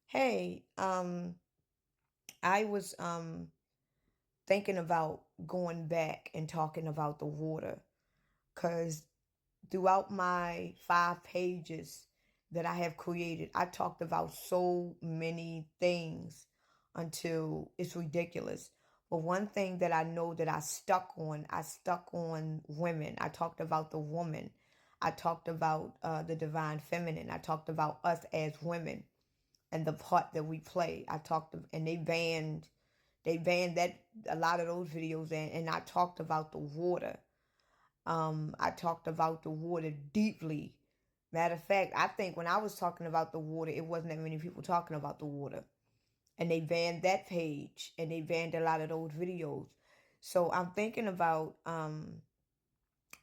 Hey, I was thinking about going back and talking about the water because throughout my 5 pages that I have created, I talked about so many things until it's ridiculous. But one thing that I know that I stuck on women. I talked about the woman. I talked about the divine feminine. I talked about us as women and the part that we play. And they banned that a lot of those videos, and I talked about the water. I talked about the water deeply. Matter of fact, I think when I was talking about the water, it wasn't that many people talking about the water. And they banned that page and they banned a lot of those videos. So I'm thinking about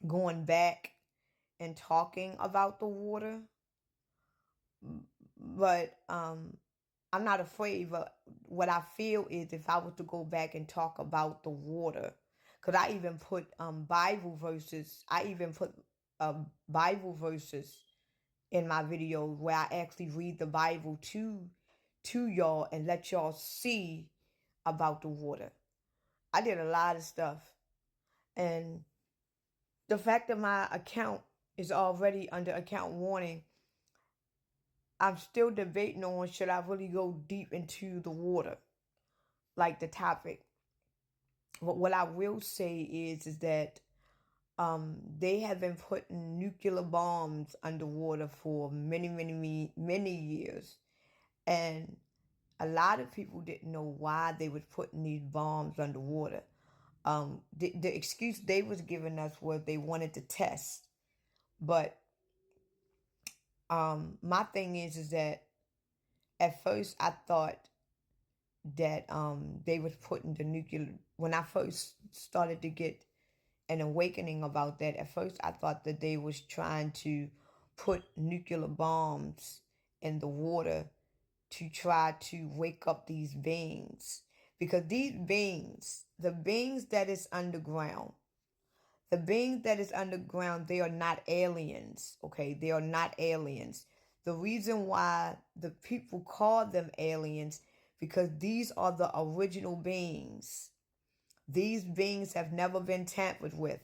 going back and talking about the water. But I'm not afraid, but what I feel is if I was to go back and talk about the water, because I even put Bible verses, Bible verses in my videos where I actually read the Bible to y'all and let y'all see about the water. I did a lot of stuff, and the fact that my account is already under account warning, I'm still debating on should I really go deep into the water, like the topic. But what I will say is that they have been putting nuclear bombs underwater for many years, and a lot of people didn't know why they was putting these bombs underwater. The excuse they was giving us was they wanted to test, but my thing is that at first I thought that they was putting the nuclear when I first started to get an awakening about that. At first I thought that they was trying to put nuclear bombs in the water to try to wake up these beings, because these beings, the beings that is underground, they are not aliens. Okay, they are not aliens. The reason why the people call them aliens, because these are the original beings. These beings have never been tampered with.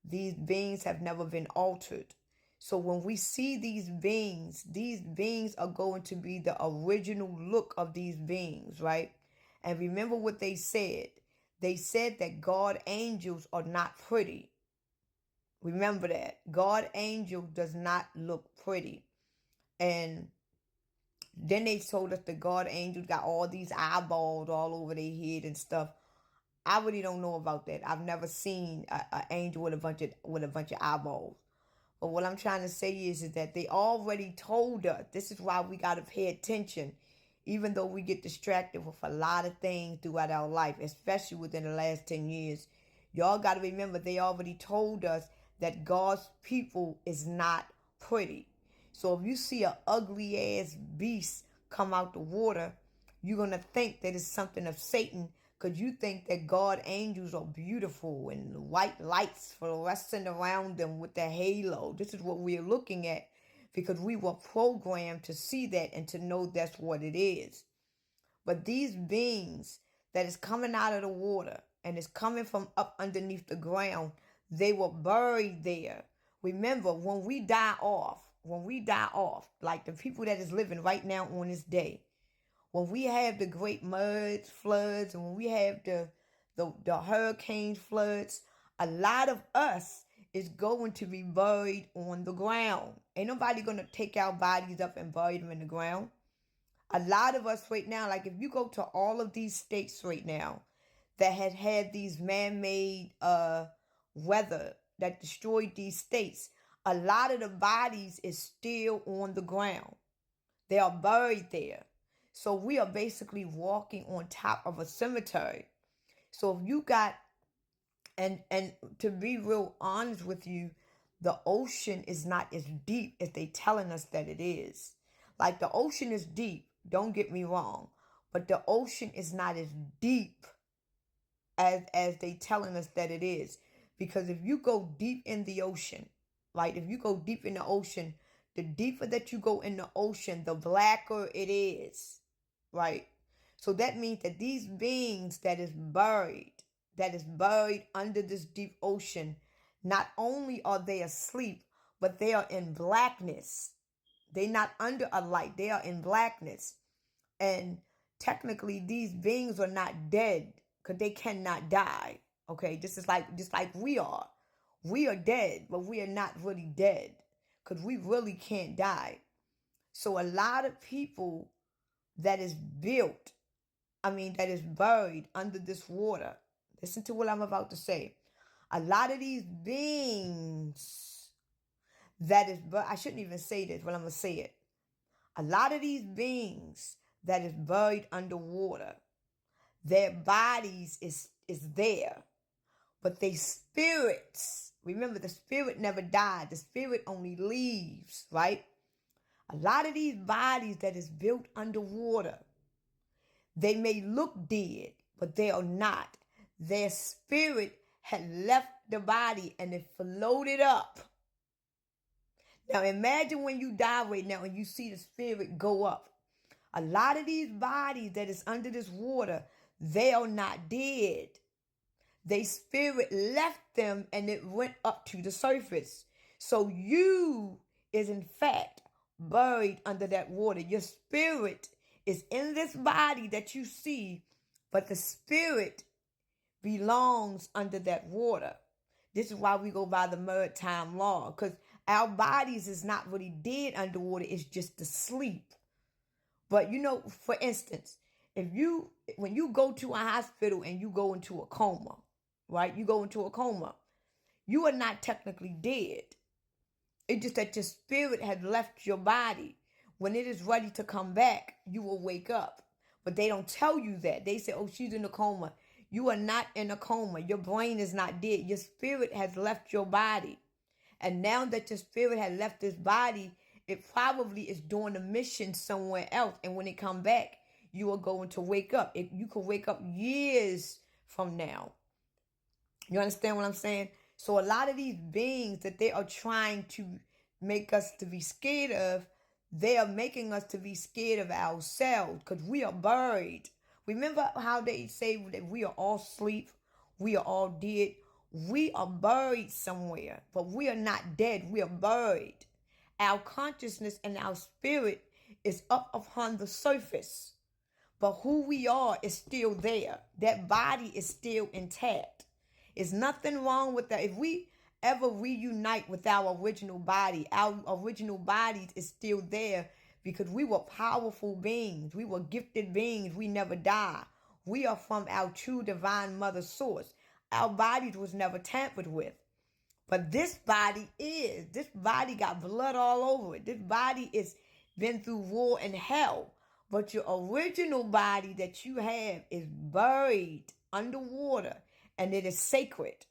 These beings have never been altered. So when we see these beings are going to be the original look of these beings, right? And remember what they said. They said that God angels are not pretty. Remember that. God angel does not look pretty. And then they told us the God angels got all these eyeballs all over their head and stuff. I really don't know about that. I've never seen an angel with a bunch of eyeballs. But what I'm trying to say is that they already told us. This is why we gotta pay attention, even though we get distracted with a lot of things throughout our life, especially within the last 10 years. Y'all gotta remember they already told us that God's people is not pretty. So if you see an ugly ass beast come out the water, you're going to think that it's something of Satan, because you think that God angels are beautiful and white lights fluorescent around them with the halo. This is what we're looking at, because we were programmed to see that and to know that's what it is. But these beings that is coming out of the water and is coming from up underneath the ground, they were buried there. Remember, when we die off, like the people that is living right now on this day, when we have the great floods, and when we have the hurricane floods, a lot of us is going to be buried on the ground. Ain't nobody gonna take our bodies up and bury them in the ground. A lot of us right now, like if you go to all of these states right now that had these man-made weather that destroyed these states, a lot of the bodies is still on the ground. They are buried there. So we are basically walking on top of a cemetery. So if you got, and to be real honest with you, the ocean is not as deep as they telling us that it is. Like the ocean is deep, don't get me wrong, but the ocean is not as deep as they telling us that it is. Because if you go deep in the ocean, like if you go deep in the ocean, the deeper that you go in the ocean, the blacker it is. right? So that means that these beings that is buried under this deep ocean, not only are they asleep, but they are in blackness. They're not under a light, they are in blackness. And technically, these beings are not dead because they cannot die. Okay, this is like just like we are. We are dead, but we are not really dead because we really can't die. So a lot of people that is built, that is buried under this water. Listen to what I'm about to say. A lot of these beings I shouldn't even say this, but I'm going to say it. A lot of these beings that is buried underwater, their bodies is there, but they spirits, remember the spirit never died. The spirit only leaves, right? A lot of these bodies that is built underwater, they may look dead, but they are not. Their spirit had left the body and it floated up. Now imagine when you die right now and you see the spirit go up. A lot of these bodies that is under this water, they are not dead. Their spirit left them and it went up to the surface. So you is in fact buried under that water. Your spirit is in this body that you see, but the spirit belongs under that water. This is why we go by the maritime law, because our bodies is not really dead underwater, it's just asleep. But for instance, when you go to a hospital and you go into a coma, right? You go into a coma, you are not technically dead. It's just that your spirit has left your body. When it is ready to come back, you will wake up. But they don't tell you that. They say, oh, she's in a coma. You are not in a coma. Your brain is not dead. Your spirit has left your body. And now that your spirit has left this body, it probably is doing a mission somewhere else. And when it come back, you are going to wake up. You could wake up years from now. You understand what I'm saying? So a lot of these beings that they are trying to make us to be scared of, they are making us to be scared of ourselves because we are buried. Remember how they say that we are all asleep, we are all dead. We are buried somewhere, but we are not dead. We are buried. Our consciousness and our spirit is up upon the surface, but who we are is still there. That body is still intact. There's nothing wrong with that. If we ever reunite with our original body is still there because we were powerful beings. We were gifted beings. We never die. We are from our true divine mother source. Our bodies was never tampered with. But this body got blood all over it. This body is been through war and hell. But your original body that you have is buried underwater and it is sacred.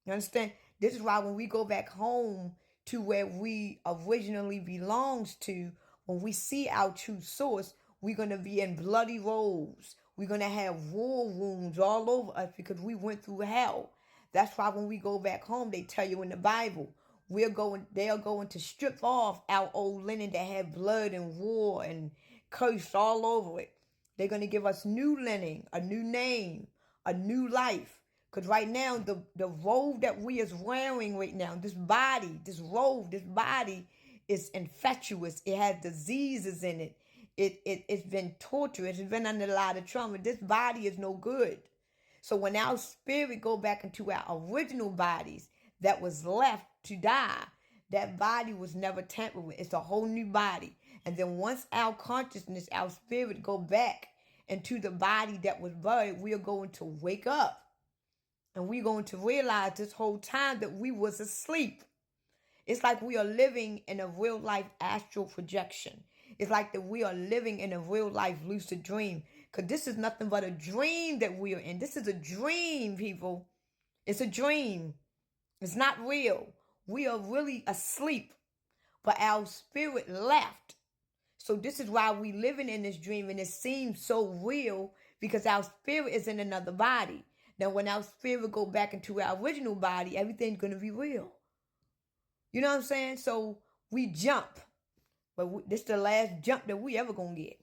You understand? This is why when we go back home to where we originally belongs to, when we see our true source, we're going to be in bloody robes. We're going to have war wounds all over us because we went through hell. That's why when we go back home, they tell you in the Bible, they are going to strip off our old linen that had blood and war and curse all over it. They're going to give us new linen, a new name, a new life. Because right now, the robe that we is wearing right now, this body is infectious. It has diseases in it. It's been torturous. It's been under a lot of trauma. This body is no good. So when our spirit go back into our original bodies that was left to die, that body was never tampered with. It's a whole new body. And then once our consciousness, our spirit go back into the body that was buried, we are going to wake up. And we're going to realize this whole time that we was asleep. It's like we are living in a real life astral projection. It's like that we are living in a real life lucid dream. Because this is nothing but a dream that we are in. This is a dream, people. It's a dream. It's not real. We are really asleep. But our spirit left. So this is why we living in this dream. And it seems so real because our spirit is in another body. Now, when our spirit go back into our original body, everything's going to be real. You know what I'm saying? So we jump. But this is the last jump that we ever going to get.